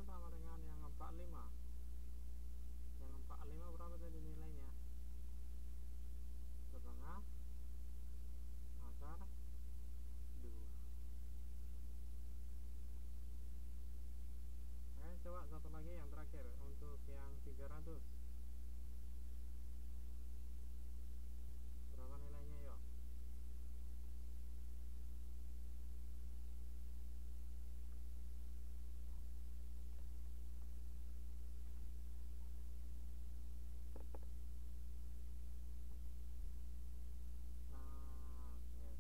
sama dengan yang 45. Yang 45 berapa tadi nilainya? Setengah akar 2. Coba satu lagi yang terakhir untuk yang 300. Berapa nilainya yuk? Nah, yes.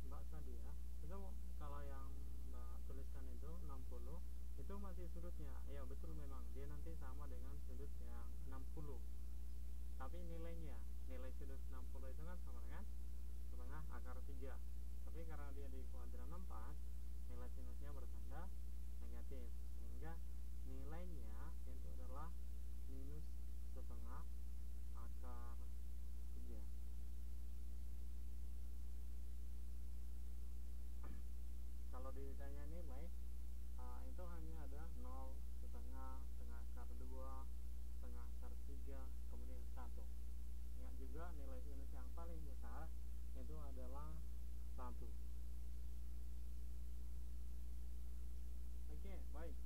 Mbak Sadia, itu kalau yang Mbak tuliskan itu 60, itu masih sudutnya. Ya betul, memang dia nanti sama dengan sudut yang 60. Tapi nilainya, nilai sudut 60 itu kan sama dengan setengah akar 3. Tapi karena dia di kuadran 4, nilai sinusnya bertanda negatif, sehingga nilainya itu adalah minus setengah akar 3. Kalau ditanya nilai, itu hanya ada 0, setengah, setengah akar 2, setengah akar 3, kemudian 1. Ingat juga nilai sinus yang paling besar itu adalah 1. Oke, baik.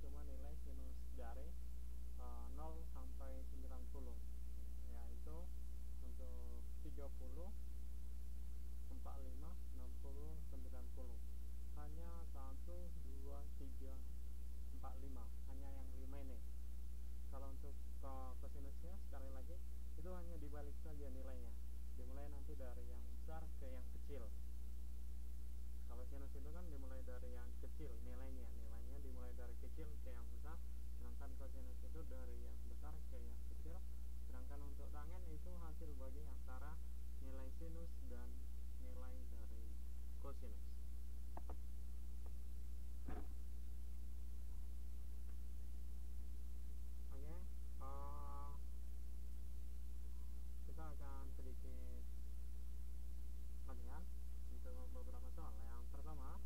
cuma nilai sinus dari 0 sampai 90, yaitu untuk 30, 45, 60, 90. Hanya 1, 2, 3, 4, 5, hanya yang 5 ini. Kalau untuk kosinusnya sekali lagi itu hanya dibalik saja nilainya, dimulai nanti dari yang besar ke yang kecil. Kalau sinus itu kan dimulai dari yang kecil, nilainya dimulai dari kecil ke yang besar, sedangkan kosinus itu dari yang besar ke yang kecil. Sedangkan untuk tangen itu hasil bagi antara nilai sinus dan nilai dari kosinus. Oke, kita akan sedikit latihan untuk beberapa soal. Yang pertama,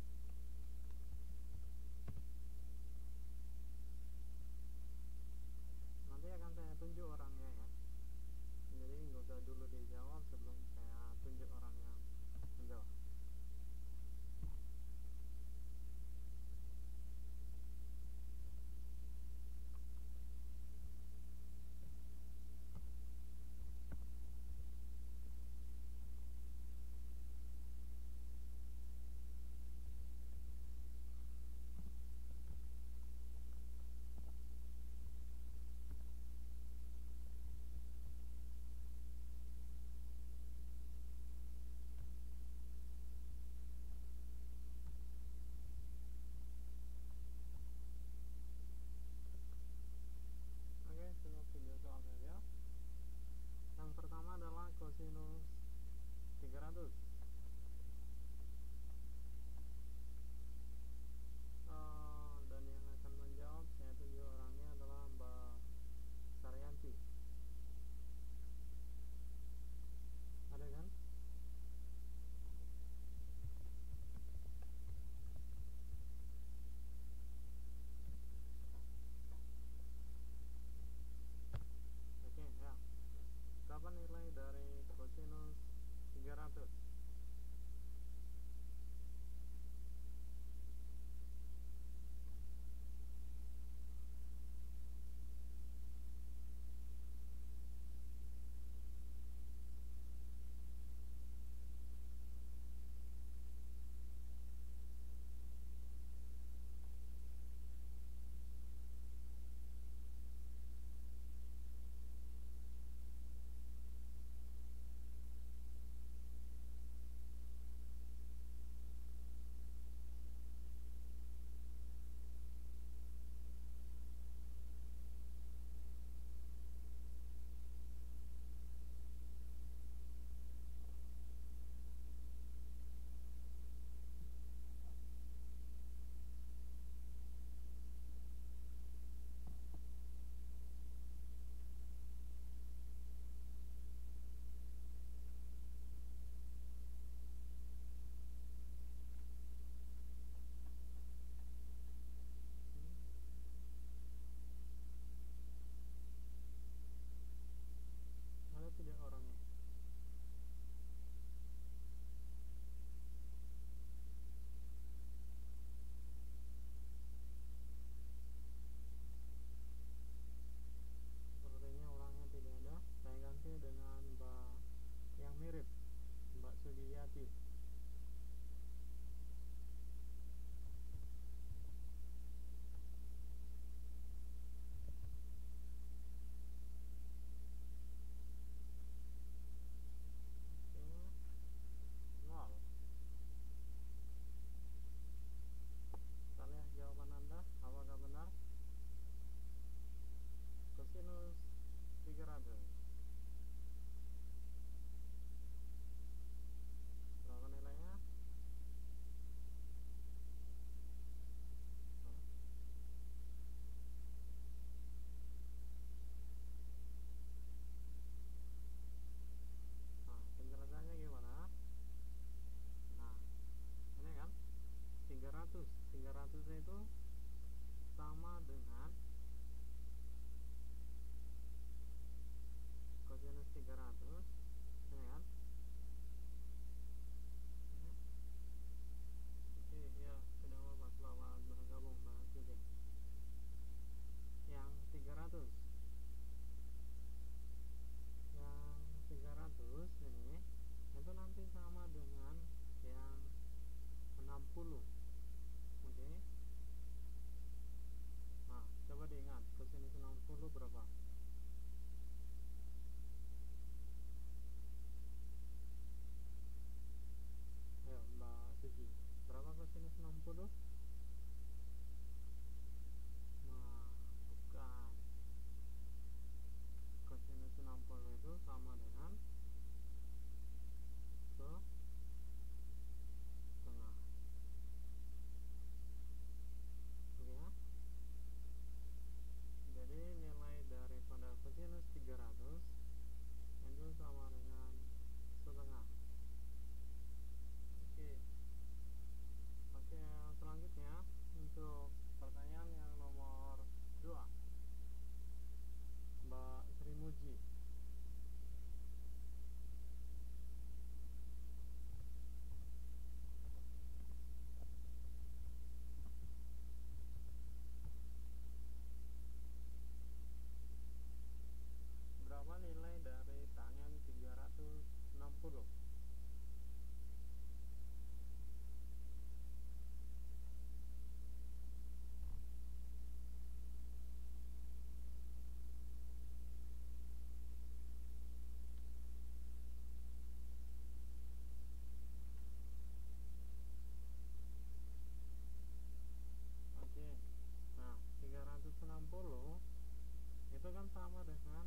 sama dengan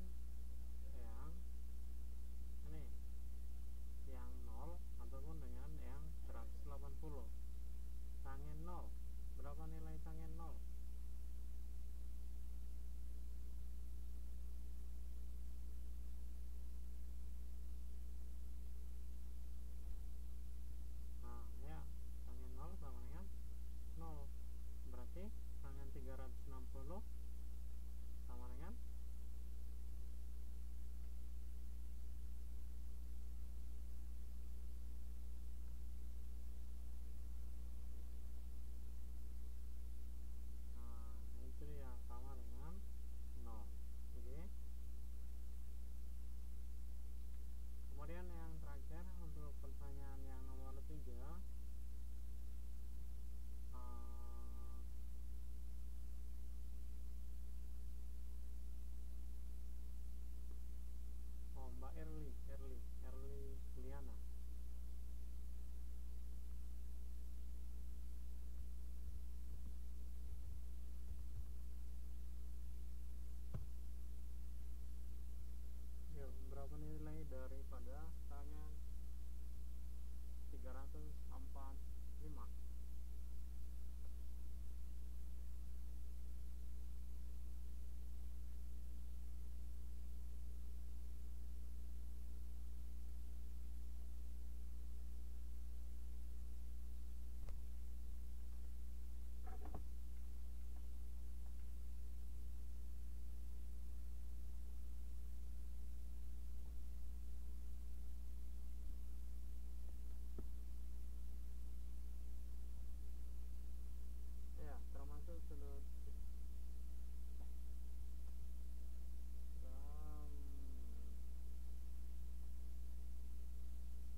yang ini, yang 0 ataupun dengan yang 180. Tangen 0, berapa nilai tangen 0? Nah ya, tangen 0 sama dengan 0, berarti tangen 360 sama dengan itu dia, sama dengan 0. Oke. Kemudian yang terakhir untuk pertanyaan yang nomor 3, Mbak Erli Liana. Yuk, berapa nilai daripada tangen 345? Ya, termasuk sudut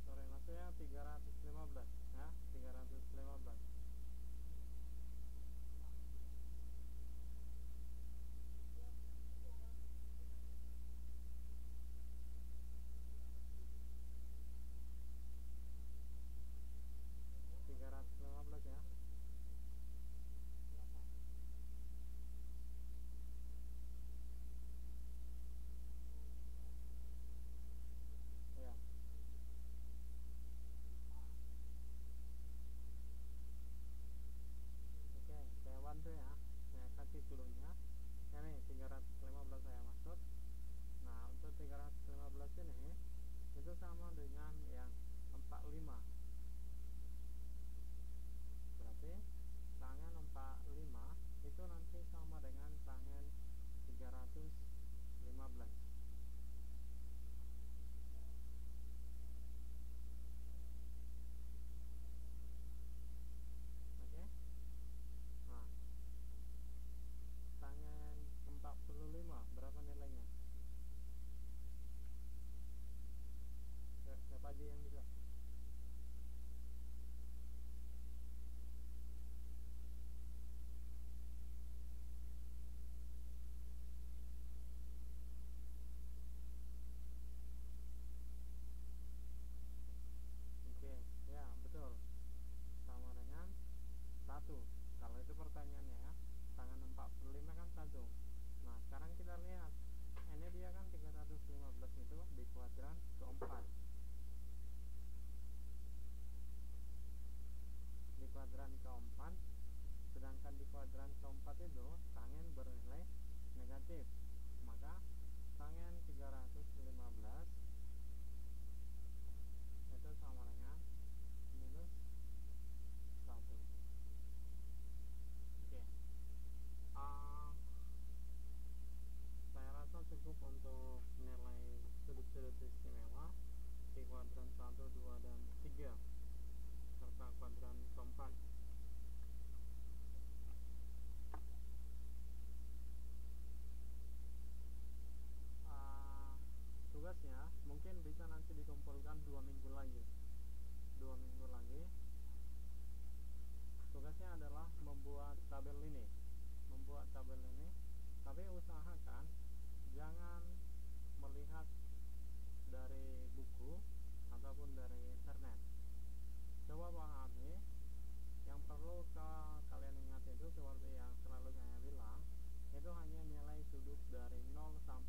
sorry, maksudnya 315 ya, 315. Ya. Ya. Oke, saya bantu ya. Saya kasih clue-nya. Ini 315 saya maksud. Nah, untuk 315 ini itu sama dengan yang 45. Berarti tangen 45 itu nanti sama dengan tangen 315. Oke. Nah, tangen 45 berapa nilainya? Siapa aja yang bisa? Oke, ya betul. Sama dengan 1. Kalau itu pertanyaannya ya. Tangan 45 kan 1. Nah, sekarang kita lihat. Ini dia kan 315 itu di kuadran keempat. Di kuadran keempat, sedangkan di kuadran keempat itu tangen bernilai negatif. Maka tangen 315 itu sama dengan minus 1. Oke. Saya rasa cukup untuk nilai sudut-sudut istimewa di kuadran 1, 2, dan 3 serta kuadran keempat. Tugasnya mungkin bisa nanti dikumpulkan 2 minggu lagi. 2 minggu lagi tugasnya adalah membuat tabel ini. Tapi usahakan jangan melihat dari buku ataupun dari internet. Coba pahami. Yang perlu kalian ingat itu seperti yang selalu saya bilang, itu hanya nilai sudut dari 0 sampai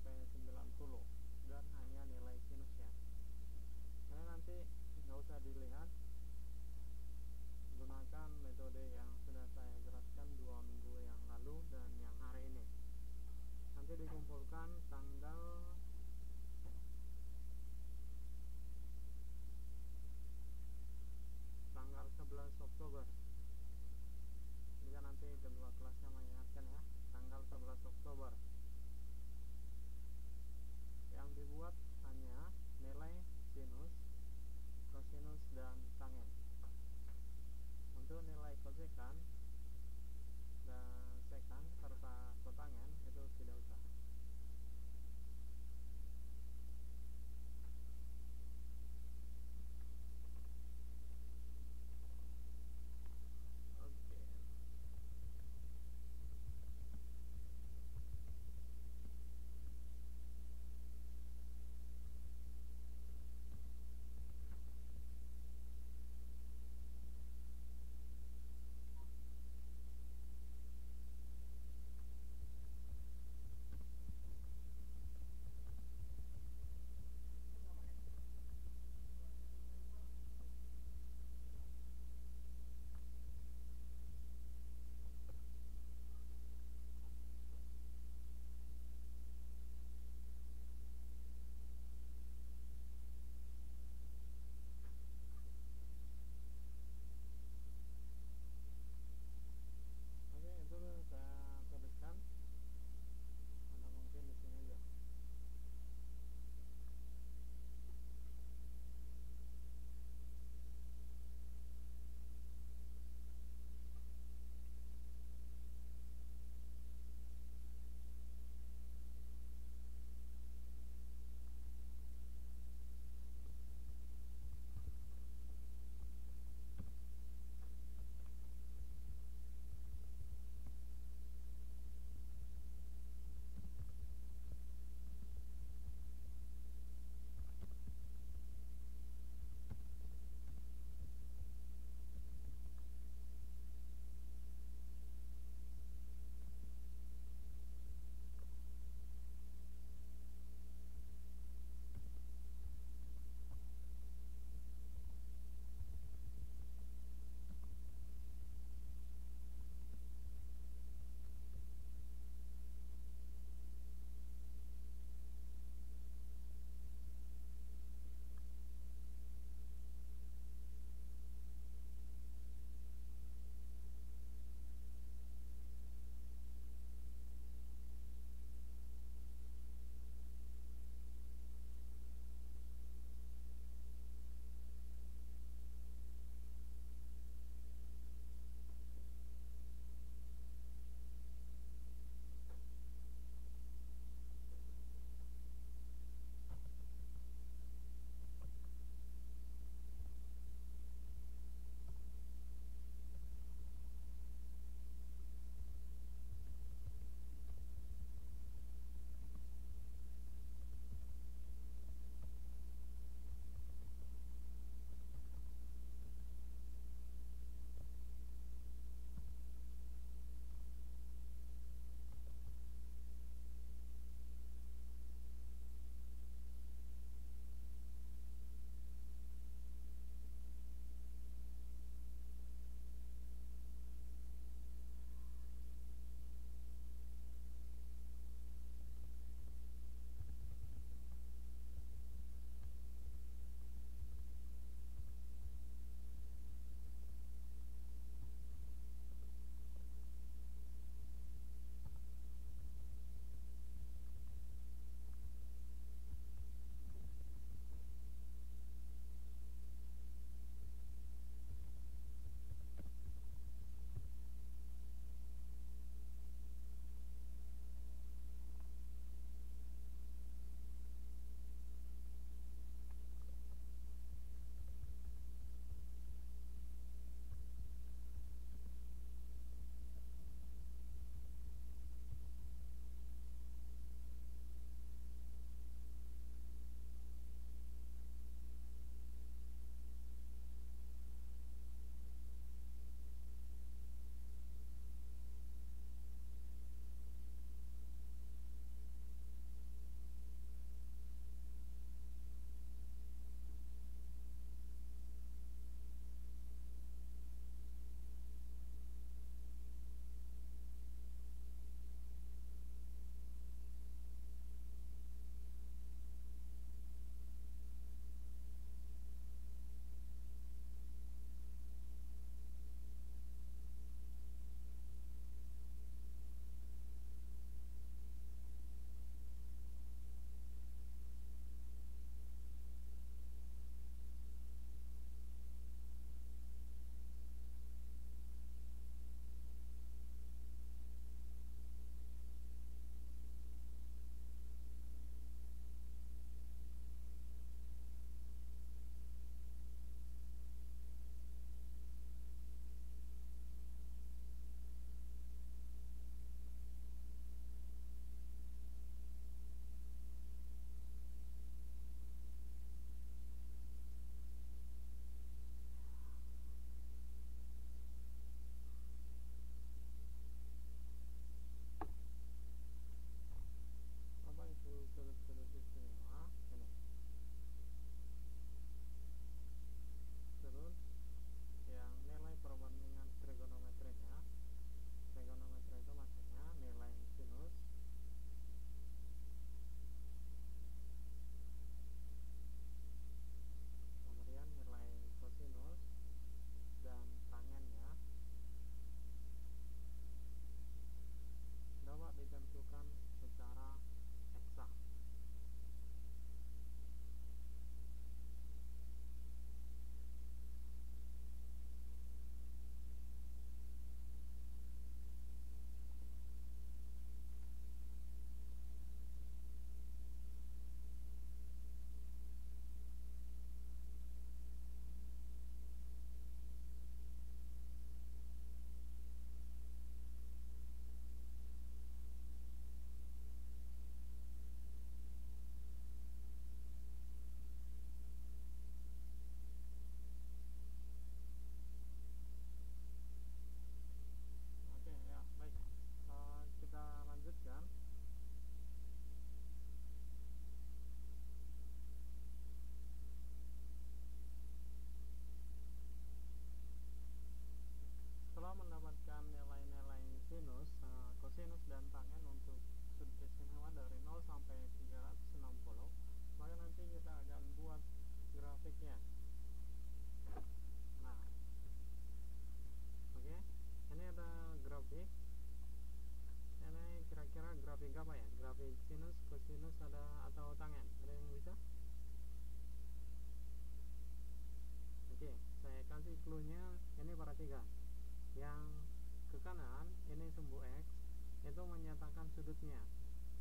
itu menyatakan sudutnya.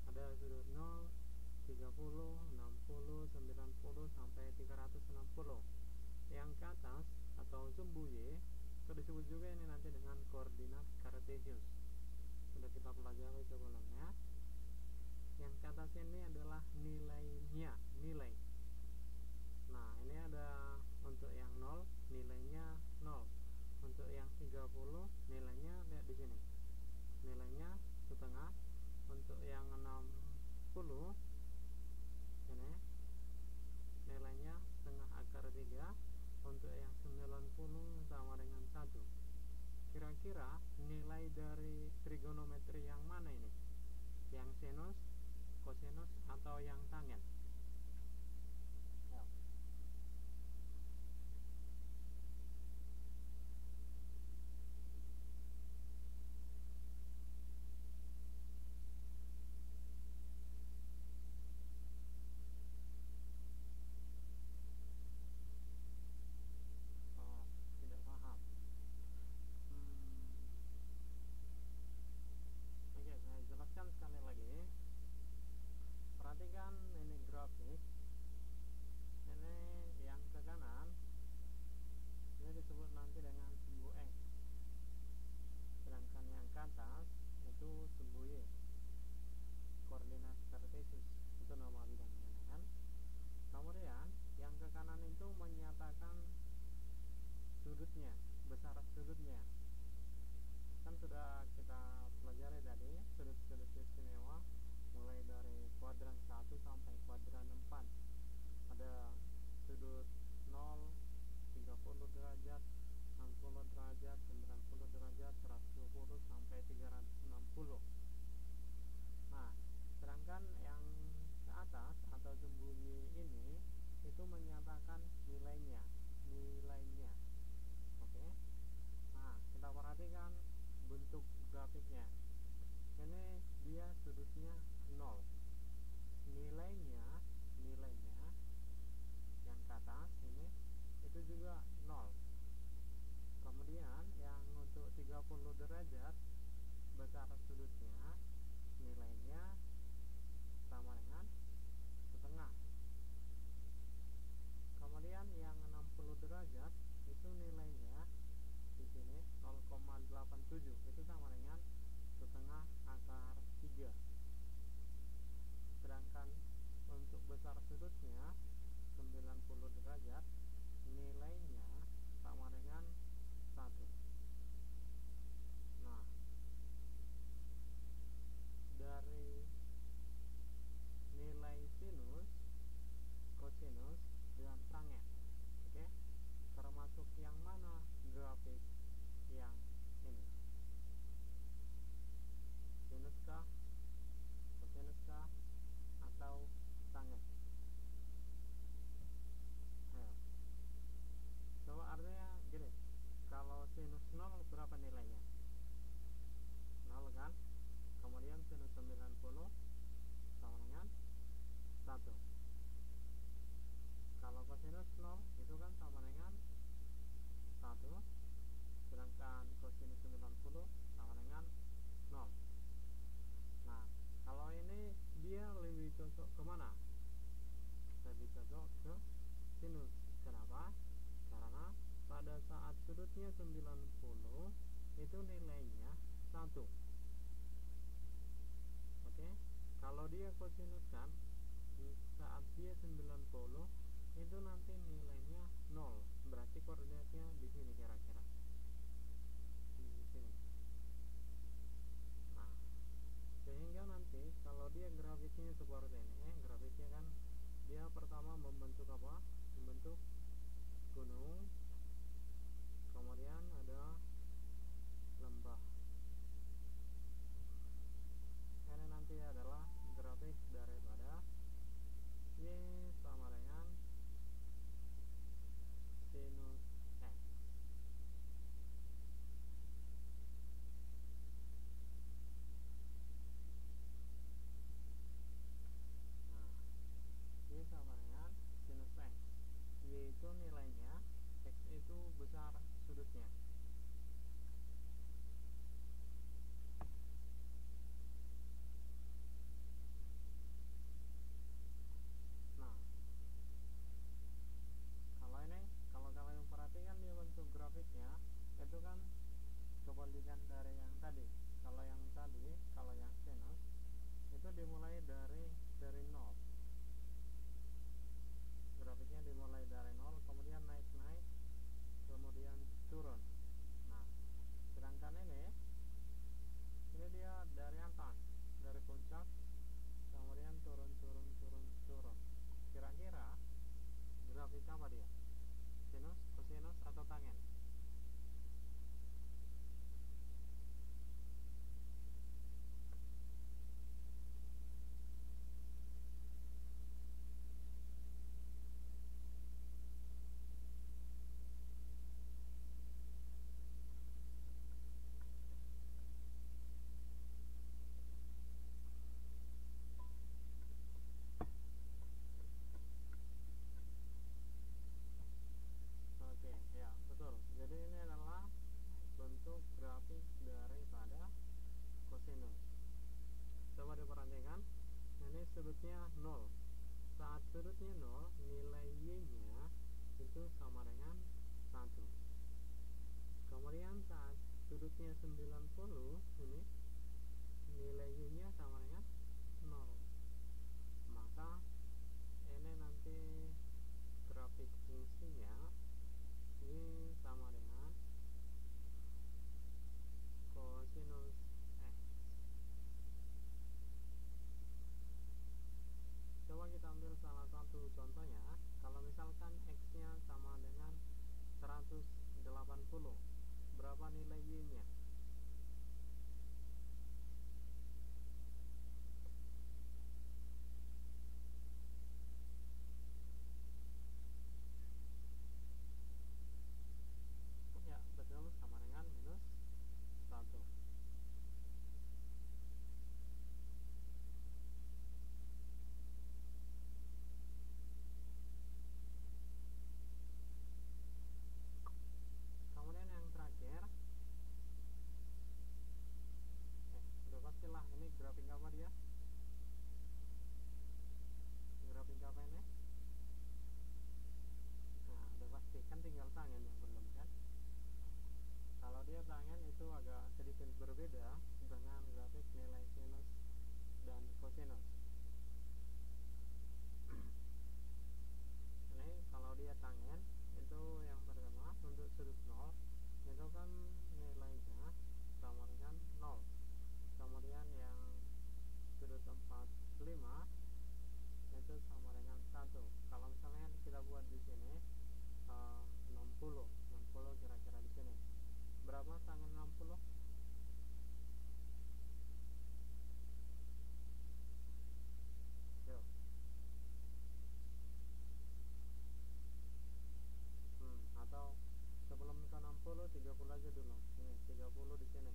Ada sudut 0, 30, 60, 90 sampai 360. Yang ke atas atau sumbu Y itu disebut juga ini nanti dengan koordinat kartesius. Sudah kita pelajari sebelumnya. Yang ke atas ini adalah nilainya, nilai. Nah, ini ada untuk yang 0 nilainya 0. Untuk yang 30 nilainya lihat di sini. Nilainya setengah. Untuk yang 60 ini nilainya setengah akar 3. Untuk yang 90 sama dengan 1. Kira-kira nilai dari trigonometri yang mana ini? Yang sinus, kosinus, atau yang tangen? Oh, tidak paham. Oke, saya jelaskan sekali lagi. Perhatikan ini grafik. Ini yang ke kanan ini disebut nanti dengan sumbu X. Sedangkan yang ke atas itu sumbu Y. Koordinat kartesius itu nama bidangnya kan. Kemudian yang ke kanan itu menyatakan sudutnya, besar sudutnya. Kan sudah kita pelajari tadi sudut-sudut istimewa mulai dari kuadran 1 sampai kuadran 4. Ada sudut 0, 30 derajat, 60 derajat, 90 derajat, 120 sampai 360. Nah, sedangkan yang ke atas atau sumbu Y ini itu menyatakan nilainya, nilainya. Oke. Nah, kita perhatikan bentuk grafiknya. Ini dia sudutnya 0. Nilainya yang ke atas ini itu juga 0. Kemudian yang untuk 30 derajat besar sudutnya nilainya sama dengan setengah. Kemudian yang 60 derajat itu nilainya di sini 0,87 itu sama dengan setengah akar 3. Sedangkan untuk besar sudutnya 90 derajat nilainya sama dengan 1. Nah, dari nilai sinus, kosinus, dan tangen, oke, termasuk yang mana grafik yang ini? Sinuskah, kosinuskah, atau tangen? Ayo. Coba artinya gini, kalau sinus 0 berapa nilainya? 0 kan? Kemudian sinus 90 sama dengan 1. Kalau kosinus 0 itu kan sama dengan 1. Sedangkan kosinus 90 sama dengan 0. Nah, kalau ini dia lebih cocok kemana? Lebih cocok ke sinus. Kenapa? Karena pada saat sudutnya 90 itu nilainya 1. Oke. Kalau dia kosinus kan saat dia 90 itu nanti nilainya 0. Berarti koordinatnya di sini kira-kira. Di sini. Nah, sehingga nanti kalau dia grafiknya seperti ini, grafiknya kan dia pertama membentuk apa? Membentuk gunung. Kemudian ada lembah. Ini nanti adalah grafik daripada Y sama dengan sinus X. sudutnya 0, nilai y nya itu sama dengan 1. Kemudian saat sudutnya 90 ini, nilai y nya sama dengan 0. Maka ini nanti grafik fungsinya y sama dengan kosinus x. Coba kita ambil salah satu contohnya. Kalau misalkan x nya sama dengan 180, berapa nilai y nya? Ya, betul, sama dengan minus 1. Kemudian yang terakhir, udah pastilah ini grafik apa dia? Grafik apa ini? Nah, udah pasti kan, tinggal tangen yang belum kan. Kalau dia tangen itu agak sedikit berbeda dengan grafik nilai sinus dan kosinus. Ini kalau dia tangen itu yang pertama untuk sudut 0 itu kan nilainya sama dengan 0. Kemudian yang sudut 45 itu sama dengan 1. Kalau misalnya kita buat di sini 60 kira-kira di sini. Berapa tangen 60? Yuk. Atau sebelum ke 60, 30 aja dulu. Ini 30 di sini.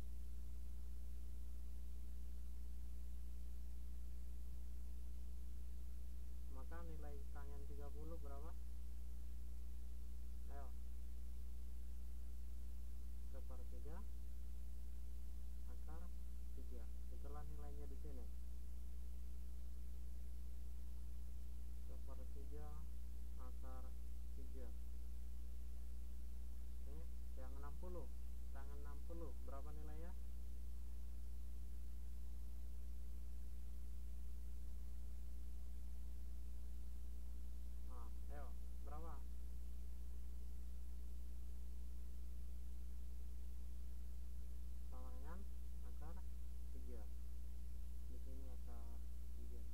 Maka nilai tangen 30 berapa? Ayo. 1/3 akar 3. Itulah nilainya di sini. 1/3 akar 3. Ini yang 60. Tangen 60 berapa nilainya? Nah, ayo, berapa? Sama dengan akar 3. Di sini akar 3.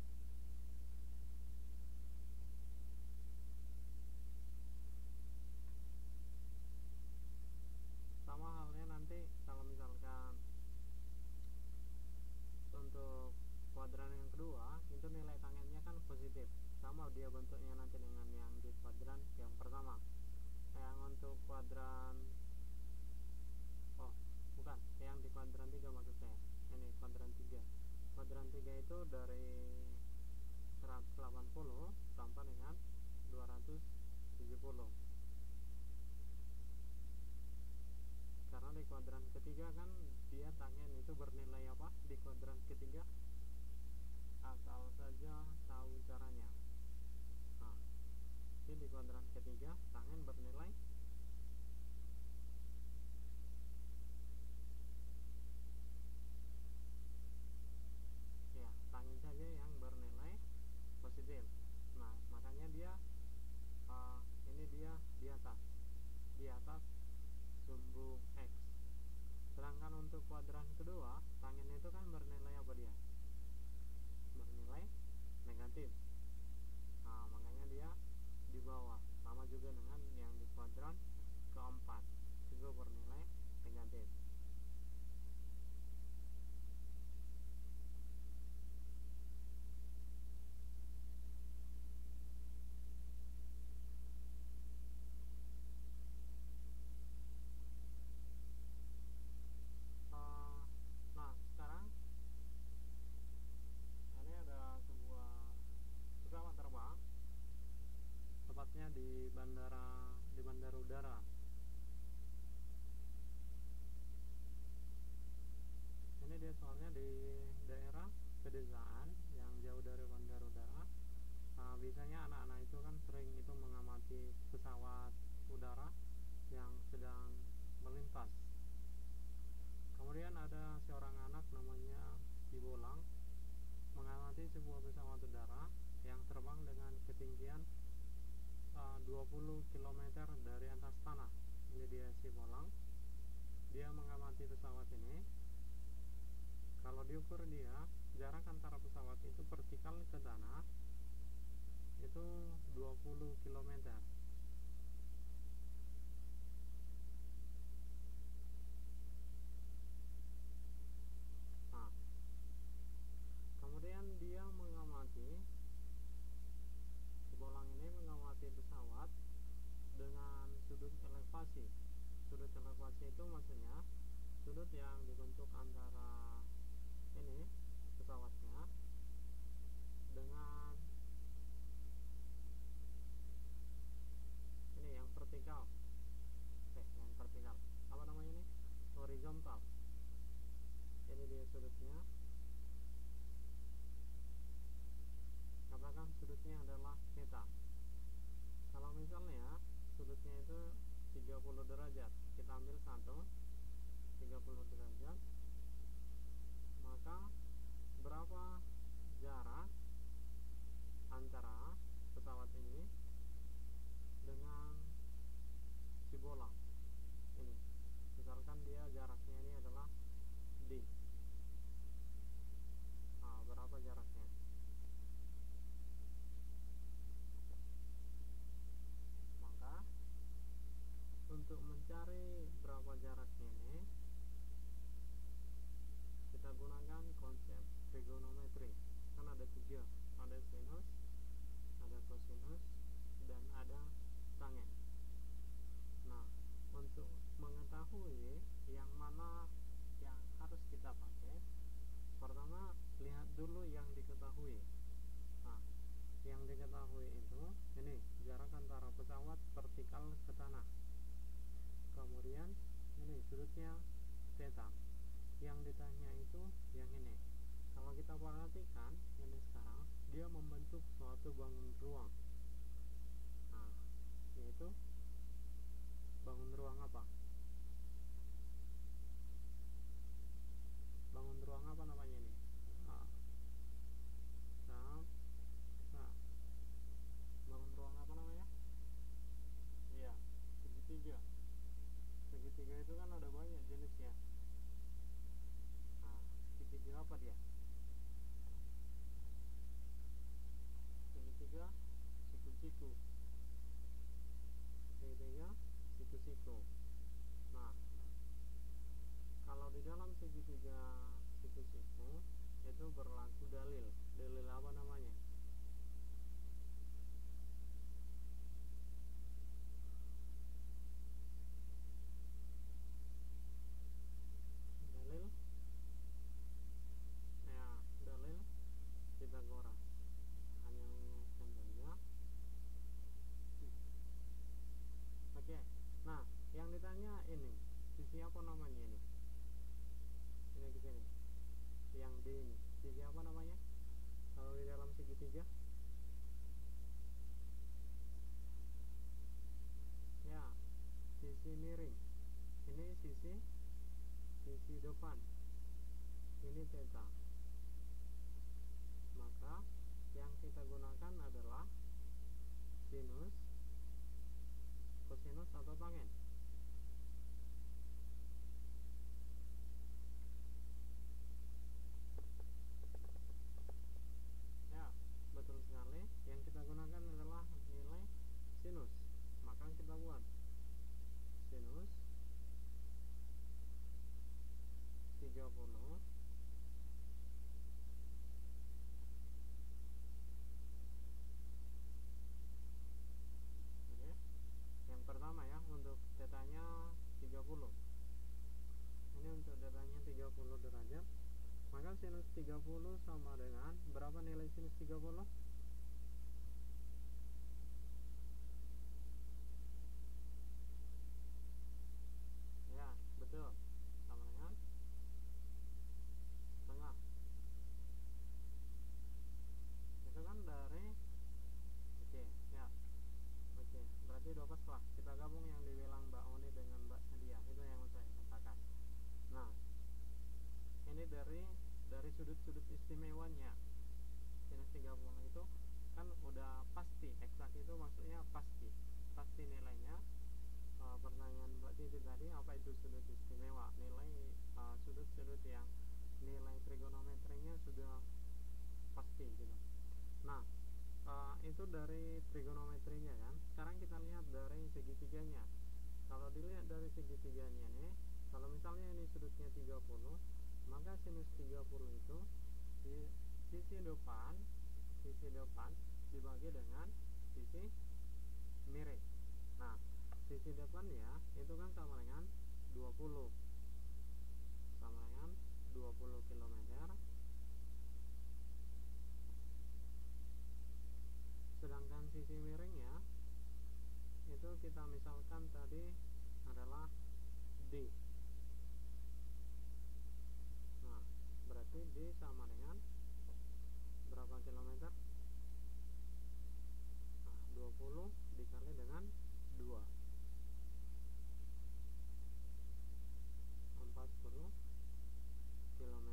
Sama halnya nanti kalau misalkan untuk kuadran yang kedua, itu nilai tangennya kan positif. Sama dia bentuknya nanti dengan yang di kuadran yang pertama. Yang untuk kuadran, oh bukan, yang di kuadran 3 maksud saya. Ini kuadran 3. Kuadran 3 itu dari 180 sampai dengan 270. Karena di kuadran ketiga kan dia tangen itu bernilai apa? Di kuadran ketiga asal saja tahu caranya. Nah, ini di kuadran ketiga tangen bernilai ya, tangen saja yang bernilai positif. Nah, makanya dia ini dia di atas sumbu X. Sedangkan untuk kuadran kedua, tangen itu kan bernilai apa dia? Bernilai negatif. Nah, makanya dia di bawah. Sama juga dengan yang di kuadran keempat, juga bernilai negatif. Nah, sekarang ini ada sebuah pesawat terbang, tepatnya di bandara udara. Ini dia soalnya di daerah pedesaan yang jauh dari bandara udara. biasanya anak-anak itu kan sering itu mengamati pesawat udara yang sedang melintas. Kemudian ada seorang anak namanya Cibolang mengamati sebuah pesawat udara yang terbang dengan ketinggian 20 km dari atas tanah. Ini dia Cibolang. Dia mengamati pesawat ini. Kalau diukur dia, jarak antara pesawat itu vertikal ke tanah itu 20 km. Nah, kemudian dia mengamati, Cibolang ini mengamati pesawat dengan sudut elevasi. Sudut elevasi itu maksudnya sudut yang dibentuk antara ini pesawatnya dengan ini yang vertikal. Yang vertikal. Apa namanya ini? Horizontal. Ini dia sudutnya. Katakan sudutnya adalah theta. Kalau misalnya sudutnya itu 30 derajat, kita ambil 30 derajat, maka berapa jarak antara pesawat ini dengan Cibolang ini? Misalkan dia jaraknya ini adalah D. Nah, berapa jaraknya? Maka untuk mencari berapa jaraknya ini, kita gunakan konsep trigonometri. Kan ada 3, ada sinus, ada kosinus, dan ada tangen. Nah, untuk mengetahui yang mana yang harus kita pakai, pertama lihat dulu yang diketahui. Nah, yang diketahui itu ini jarak antara pesawat vertikal ke tanah. Kemudian ini sudutnya theta. Yang ditanya itu yang ini. Kalau kita perhatikan ini sekarang, dia membentuk suatu bangun ruang. Nah, yaitu bangun ruang apa? Bangun ruang apa namanya ini? Nah, bangun ruang apa namanya? Iya, segitiga. Segitiga itu kan ada banyak jenisnya. Nah, segitiga apa dia? Segitiga siku-siku. Segitiga siku-siku. Nah, kalau di dalam segitiga siku-siku itu berlaku dalil. Dalil apa namanya? Dalil, ya, dalil Pitagoras. Hanya mengingatkan saja. Oke. Nah, yang ditanya ini sisi apa namanya ini? Ini di sini. Yang D ini sisi apa namanya? Kalau di dalam segitiga? Ya, sisi miring. Ini sisi depan. Ini theta. Maka yang kita gunakan adalah sinus, kosinus atau tangen. Ya, betul sekali. Yang kita gunakan adalah nilai sinus. Maka kita buat sinus 30 lah, kita gabung yang dibilang Mbak Oni dengan Mbak Nadia, itu yang saya katakan. Nah, ini dari sudut-sudut istimewanya sinus 30 itu kan udah pasti, eksak itu maksudnya pasti nilainya. Pertanyaan Mbak Titi tadi, apa itu sudut istimewa? Nilai sudut-sudut yang nilai trigonometrinya sudah pasti gitu. Nah, itu dari trigonometrinya kan. Sekarang kita lihat dari segitiganya. Kalau dilihat dari segitiganya nih, kalau misalnya ini sudutnya 30, maka sinus 30 itu di sisi depan dibagi dengan sisi miring. Nah, sisi depan ya itu kan sama dengan 20 km. Sedangkan sisi miringnya itu kita misalkan tadi adalah D. Nah, berarti D sama dengan berapa kilometer? Nah, 20 dikali dengan 2, 40 km.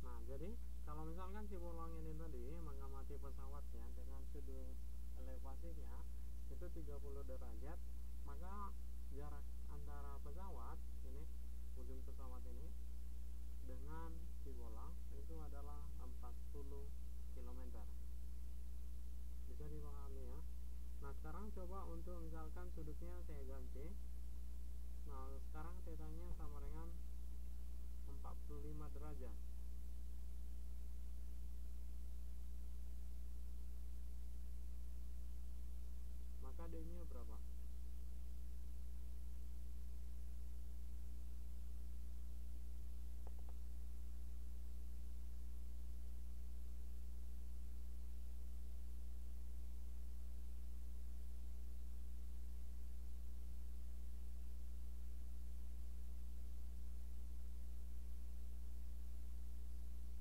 Nah, jadi kalau misalkan si pulang ini tadi mengamati pesawatnya dengan sudut elevasinya itu 30 derajat, maka jarak antara pesawat ini, ujung pesawat ini dengan si bola itu adalah 40 km. Bisa dipahami ya. Nah, sekarang coba untuk misalkan sudutnya saya ganti. Nah, sekarang tetanya sama dengan 45 derajat. Maka D-nya berapa?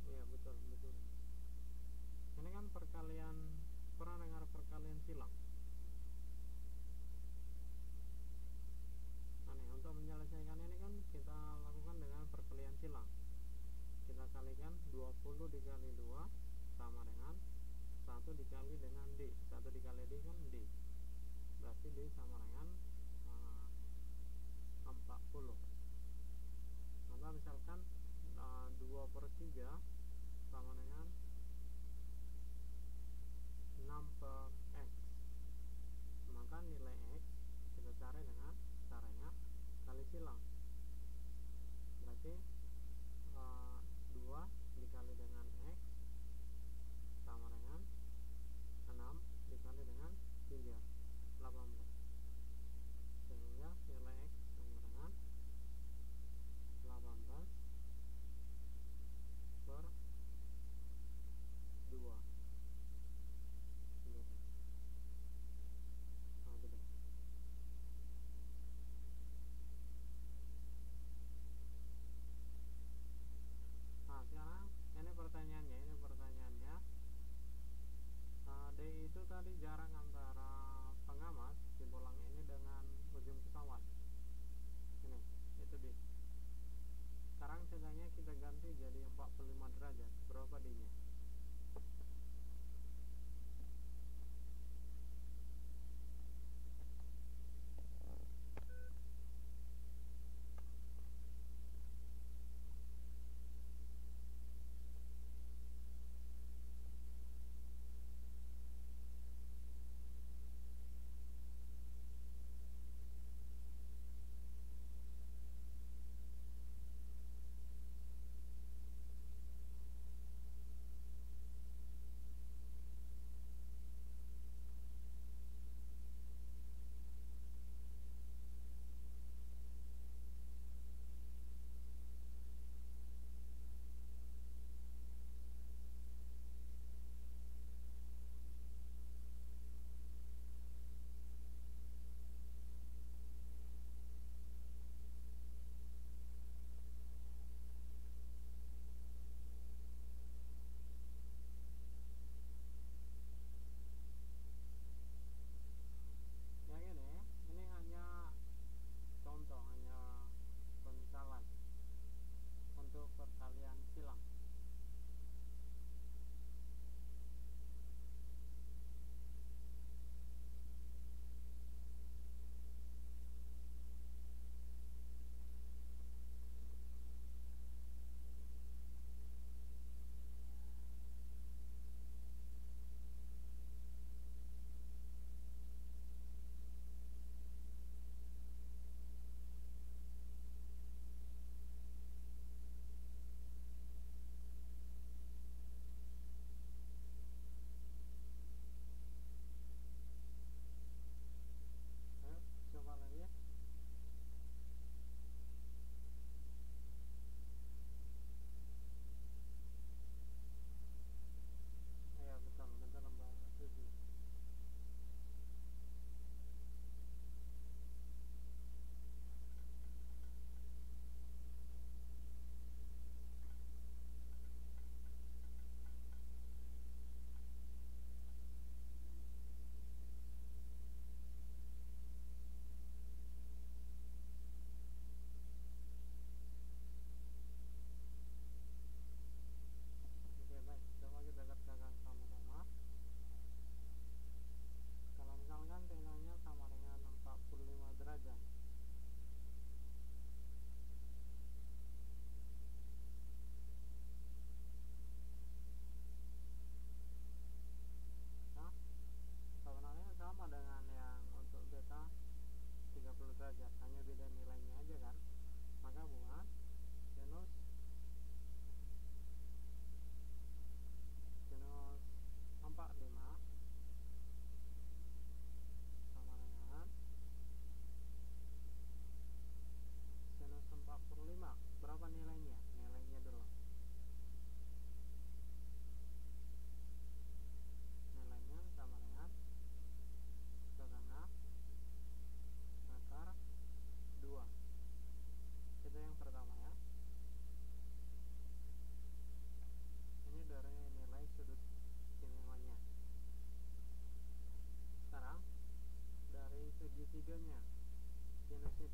Iya, betul. Ini kan perkalian, pernah dengar perkalian silang? Nah, nih, untuk menyelesaikan ini kan kita lakukan dengan perkalian silang. Kita kalikan 20 dikali 2 sama dengan 1 dikali dengan D. 1 dikali D kan D. Berarti D sama dengan 40. Maka misalkan 2/3 sama dengan 6/x. Maka nilai x kita cari dengan caranya kali silang. Berarti 2 dikali dengan x sama dengan 6 dikali dengan 3, 18. Sehingga nilai x sama dengan 18/2 gitu. Nah, gitu. Nah, sekarang ini pertanyaannya D itu tadi jarak antara pengamat si bolang ini dengan ujung pesawat. Ini, itu D. Sekarang setanya kita ganti jadi 45 derajat. Berapa D-nya?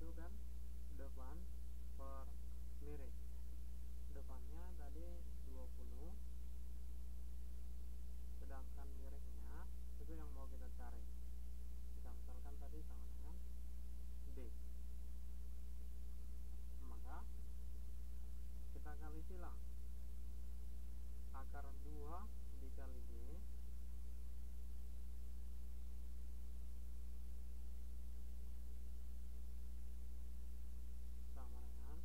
itu kan depan per miring. Depannya tadi 20, sedangkan miringnya itu yang mau kita cari. Kita misalkan tadi sama dengan D, maka kita kali silang. Akar 2 dikali D sama dengan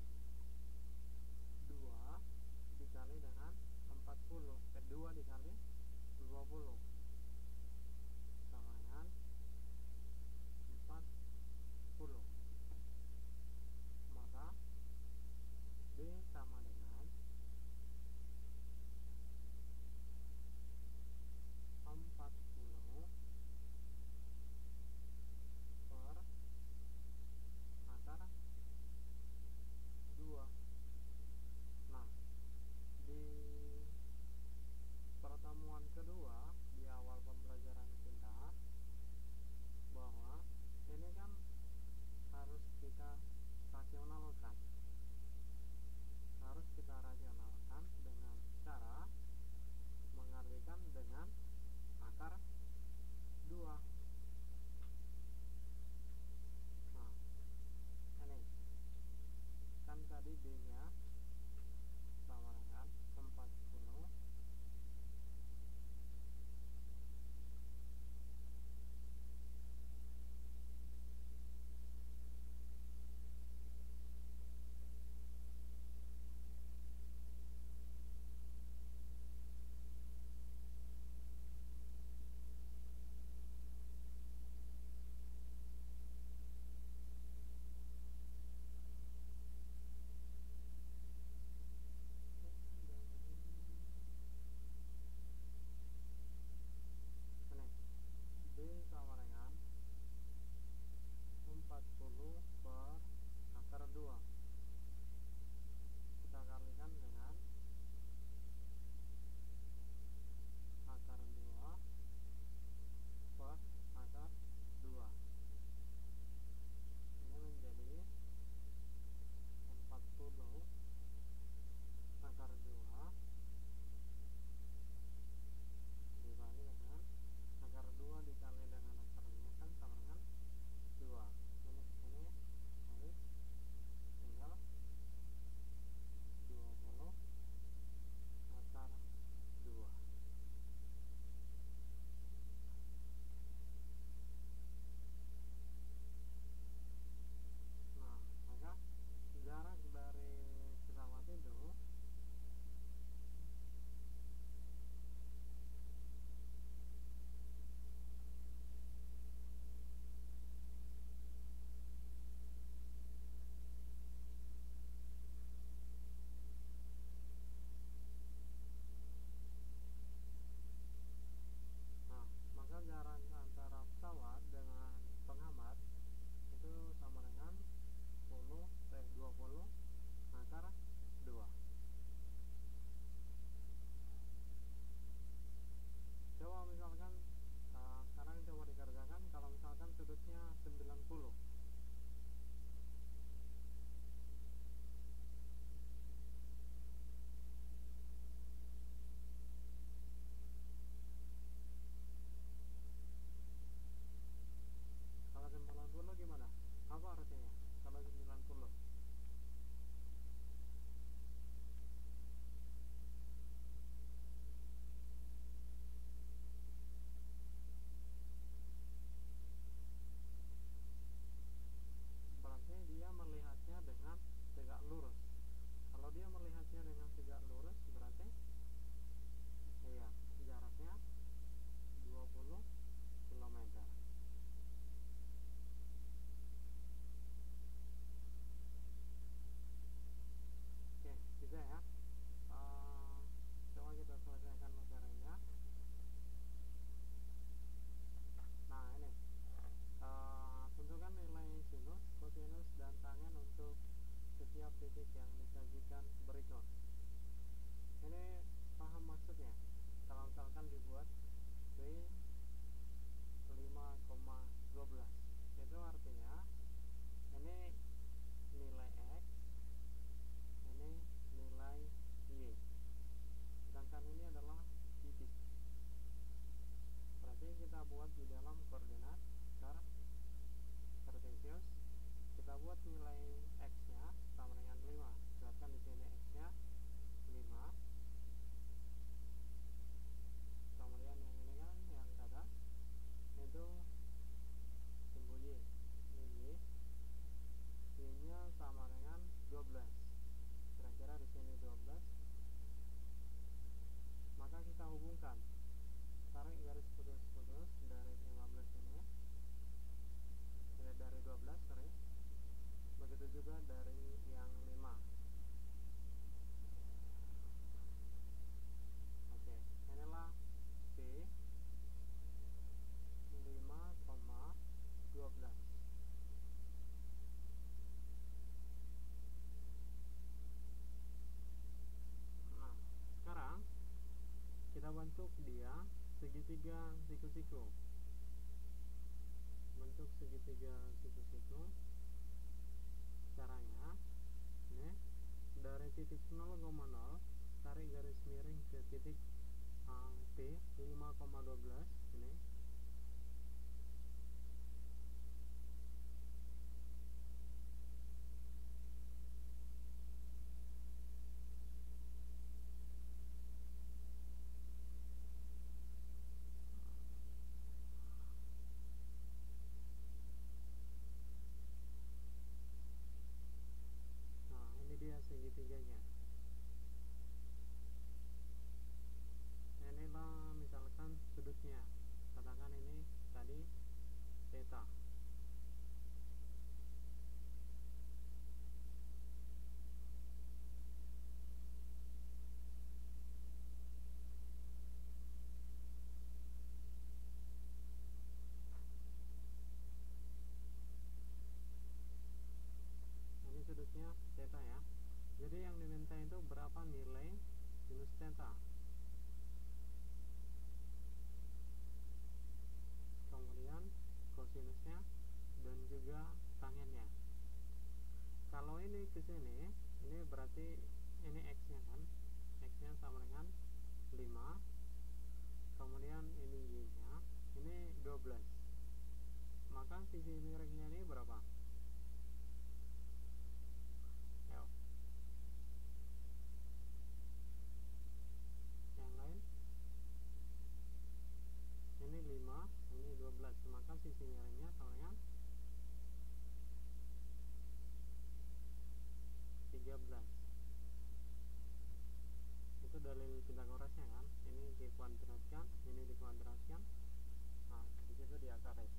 kita bentuk dia segitiga siku-siku. Bentuk segitiga siku-siku. Caranya ini dari titik 0,0 tarik garis miring ke titik P 5,12 ini. Nah, ini dia segitiganya. Inilah misalkan sudutnya, katakan ini tadi theta. Ini sudutnya theta ya. Jadi yang diminta itu berapa nilai sinus theta. Kemudian kosinusnya dan juga tangennya. Kalau ini ke sini, ini berarti ini x-nya kan, x-nya sama dengan 5. Kemudian ini y-nya, ini 12. Maka sisi miringnya ini berapa? Ayo. Yang lain? Ini 5, ini 12. Maka sisi miringnya sama dengan 13. Itu dalil Pitagorasnya kan. Ini dikuadratkan, ini dikuadratkan. Nah, di situ diakarin.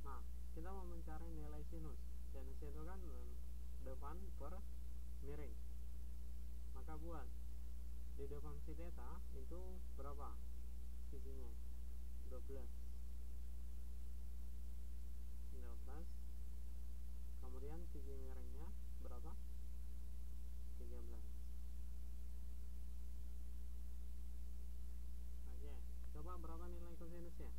Nah, kita mau mencari nilai sinus. Sinus itu kan depan per miring. Maka buat di depan si theta itu berapa sisinya? 12. Kemudian sisi miringnya berapa? 13. Oke, coba berapa nilai kosinusnya?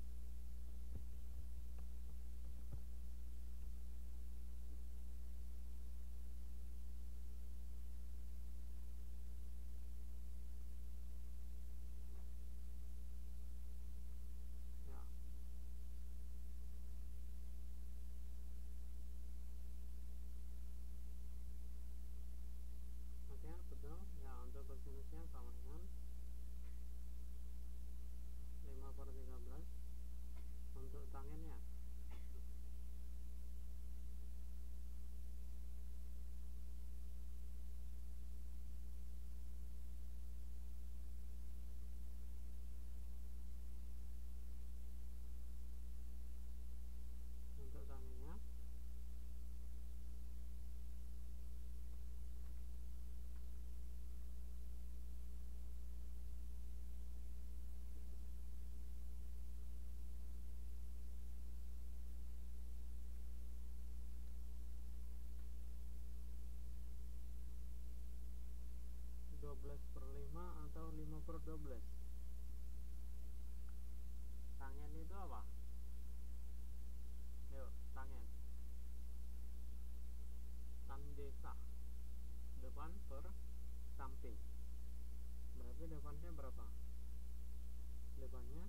Ya. Oke, betul. Ya, untuk kosinusnya sama dengan 5/13. Untuk tangennya untuk tangennya belas per 5 atau 5/12. Tangen itu apa? Yuk, tangen. Tan desa. Depan per samping. Berarti depannya berapa? Depannya